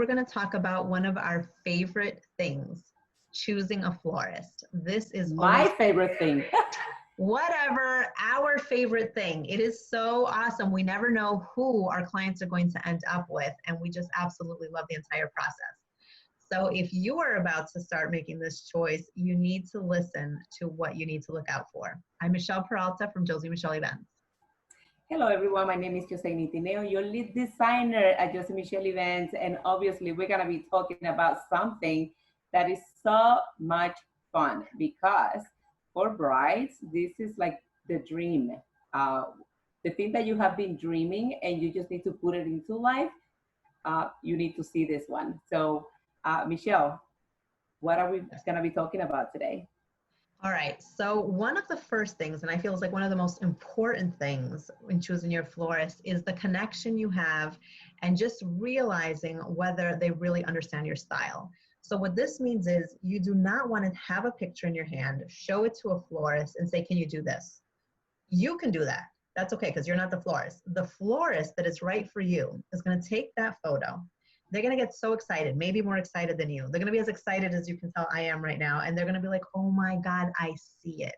going to talk about one of our favorite things, choosing a florist. This is my favorite thing. Whatever, our favorite thing. It is so awesome. We never know who our clients are going to end up with, and we just absolutely love the entire process. So if you are about to start making this choice, you need to listen to what you need to look out for. I'm Michelle Peralta from JosieMichelleEvents. Hello everyone, my name is Josie Michelle, your lead designer at JosieMichelleEvents, and obviously we're going to be talking about something that is so much fun because for brides, this is like the dream. The thing that you have been dreaming and you just need to put it into life, you need to see this one. So Michelle, what are we going to be talking about today? All right, so one of the first things, and I feel is like one of the most important things in choosing your florist, is the connection you have and just realizing whether they really understand your style. So what this means is you do not want to have a picture in your hand, show it to a florist and say, can you do this? You can do that. That's okay, because you're not the florist. The florist that is right for you is going to take that photo. They're going to get so excited, maybe more excited than you. They're going to be as excited as you can tell I am right now. And they're going to be like, oh my God, I see it.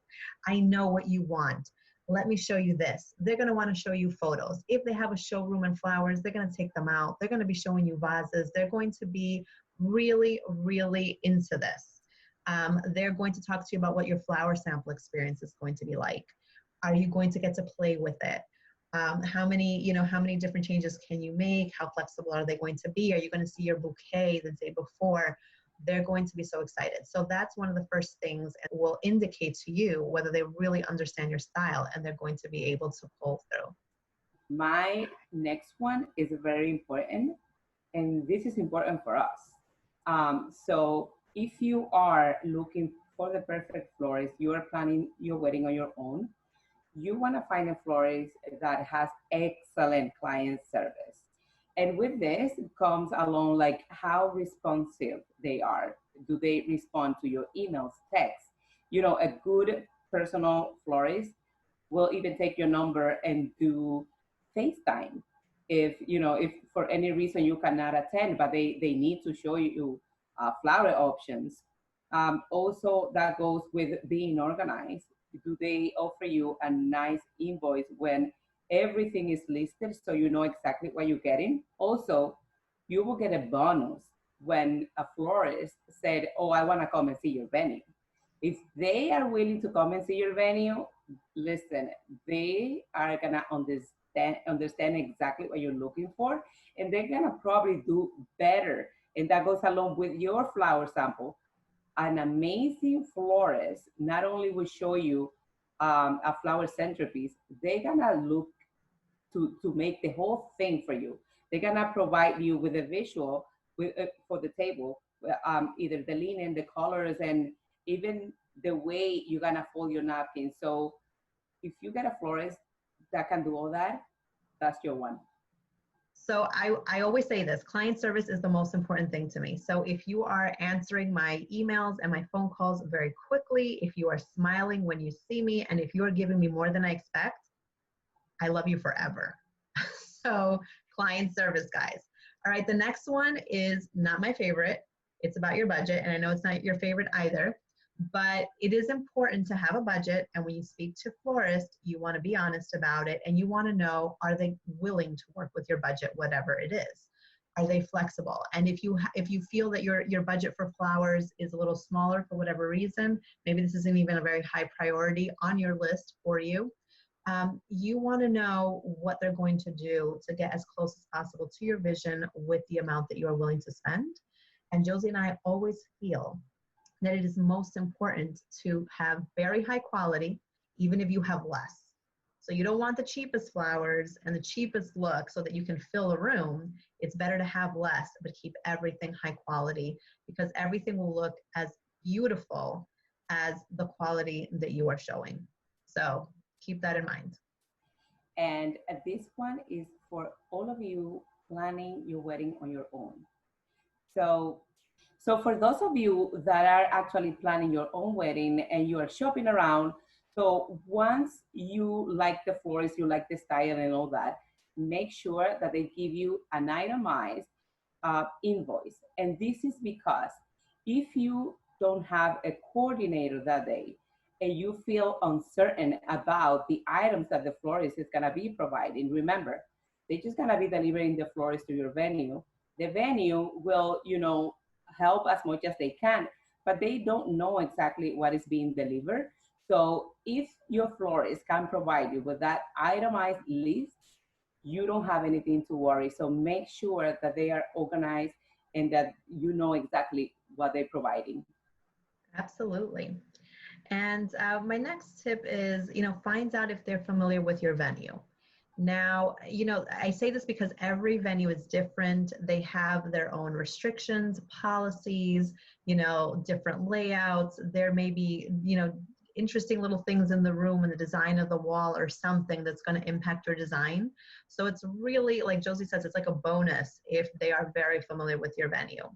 I know what you want. Let me show you this. They're going to want to show you photos. If they have a showroom and flowers, they're going to take them out. They're going to be showing you vases. They're going to be really, really into this. They're going to talk to you about what your flower sample experience is going to be like. Are you going to get to play with it? How many different changes can you make? How flexible are they going to be? Are you going to see your bouquet the day before? They're going to be so excited. So that's one of the first things that will indicate to you whether they really understand your style and they're going to be able to pull through. My next one is very important, and this is important for us. So if you are looking for the perfect florist, you are planning your wedding on your own, you want to find a florist that has excellent client service. And with this comes along like how responsive they are. Do they respond to your emails, texts? You know, a good personal florist will even take your number and do FaceTime. If for any reason you cannot attend, but they need to show you flower options. Also, that goes with being organized. Do they offer you a nice invoice when everything is listed so you know exactly what you're getting? Also, you will get a bonus when a florist said, oh, I want to come and see your venue. If they are willing to come and see your venue, listen, they are going to understand exactly what you're looking for, and they're going to probably do better. And that goes along with your flower sample. An amazing florist not only will show you a flower centerpiece, they're gonna look to make the whole thing for you. They're gonna provide you with a visual for the table, either the linen, the colors, and even the way you're gonna fold your napkins. So if you get a florist that can do all that, that's your one. So I always say this, client service is the most important thing to me. So if you are answering my emails and my phone calls very quickly, if you are smiling when you see me, and if you are giving me more than I expect, I love you forever. So client service, guys. All right, the next one is not my favorite. It's about your budget, and I know it's not your favorite either, but it is important to have a budget. And when you speak to florists, you want to be honest about it, and you want to know, are they willing to work with your budget, whatever it is? Are they flexible? And if you feel that your budget for flowers is a little smaller for whatever reason, maybe this isn't even a very high priority on your list for you, you want to know what they're going to do to get as close as possible to your vision with the amount that you are willing to spend. And Josie and I always feel that it is most important to have very high quality, even if you have less. So you don't want the cheapest flowers and the cheapest look so that you can fill a room. It's better to have less, but keep everything high quality, because everything will look as beautiful as the quality that you are showing. So keep that in mind. And this one is for all of you planning your wedding on your own. So for those of you that are actually planning your own wedding and you are shopping around, so once you like the florist, you like the style and all that, make sure that they give you an itemized invoice. And this is because if you don't have a coordinator that day and you feel uncertain about the items that the florist is going to be providing, remember, they're just going to be delivering the florist to your venue. The venue will, help as much as they can, but they don't know exactly what is being delivered. So if your florist can provide you with that itemized list, you don't have anything to worry. So make sure that they are organized and that you know exactly what they're providing. Absolutely. And my next tip is, find out if they're familiar with your venue. Now, I say this because every venue is different. They have their own restrictions, policies, different layouts. There may be, interesting little things in the room and the design of the wall or something that's going to impact your design. So it's really, like Josie says, it's like a bonus if they are very familiar with your venue.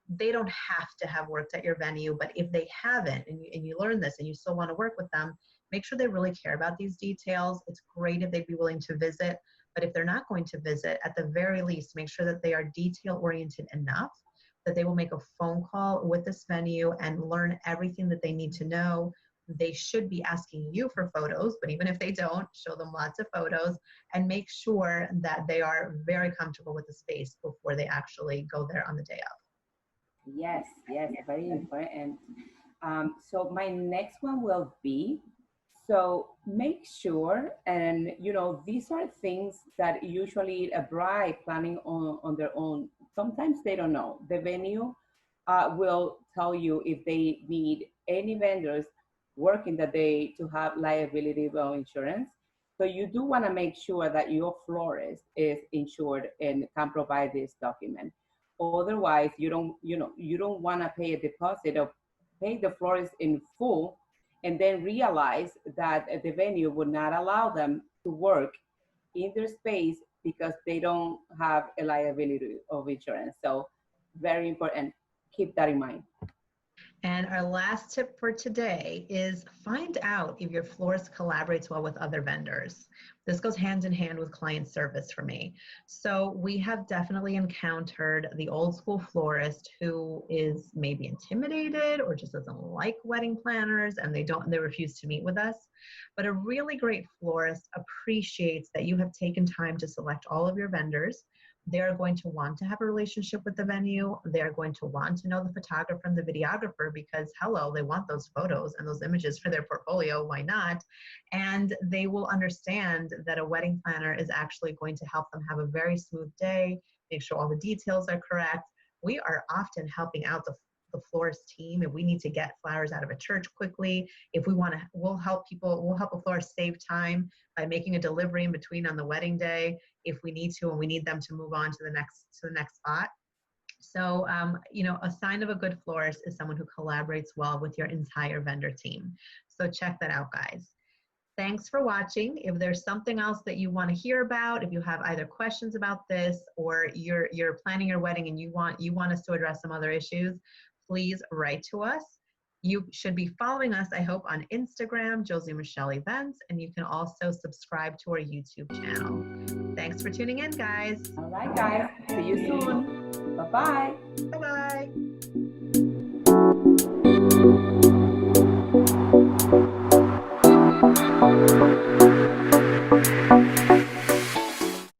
They don't have to have worked at your venue, but if they haven't and you learn this and you still want to work with them, make sure they really care about these details. It's great if they'd be willing to visit, but if they're not going to visit, at the very least, make sure that they are detail oriented enough that they will make a phone call with this venue and learn everything that they need to know. They should be asking you for photos, but even if they don't, show them lots of photos and make sure that they are very comfortable with the space before they actually go there on the day of. Yes, yes, very important. So my next one will be, so make sure, and these are things that usually a bride planning on their own, sometimes they don't know. The venue will tell you if they need any vendors working that day to have liability or insurance. So you do want to make sure that your florist is insured and can provide this document. Otherwise, you don't want to pay a deposit or pay the florist in full and then realize that the venue would not allow them to work in their space because they don't have a liability of insurance. So very important. Keep that in mind. And our last tip for today is find out if your florist collaborates well with other vendors. This goes hand in hand with client service for me. So we have definitely encountered the old school florist who is maybe intimidated or just doesn't like wedding planners and they refuse to meet with us. But a really great florist appreciates that you have taken time to select all of your vendors. They're going to want to have a relationship with the venue. They're going to want to know the photographer and the videographer because, hello, they want those photos and those images for their portfolio. Why not? And they will understand that a wedding planner is actually going to help them have a very smooth day, make sure all the details are correct. We are often helping out the florist team if we need to get flowers out of a church quickly. If we want to, we'll help a florist save time by making a delivery in between on the wedding day if we need to, and we need them to move on to the next spot. So, a sign of a good florist is someone who collaborates well with your entire vendor team. So check that out, guys. Thanks for watching. If there's something else that you want to hear about, if you have either questions about this or you're planning your wedding and you want us to address some other issues, please write to us. You should be following us, I hope, on Instagram, JosieMichelleEvents, and you can also subscribe to our YouTube channel. Thanks for tuning in, guys. All right, guys. See you soon. Bye-bye. Bye-bye.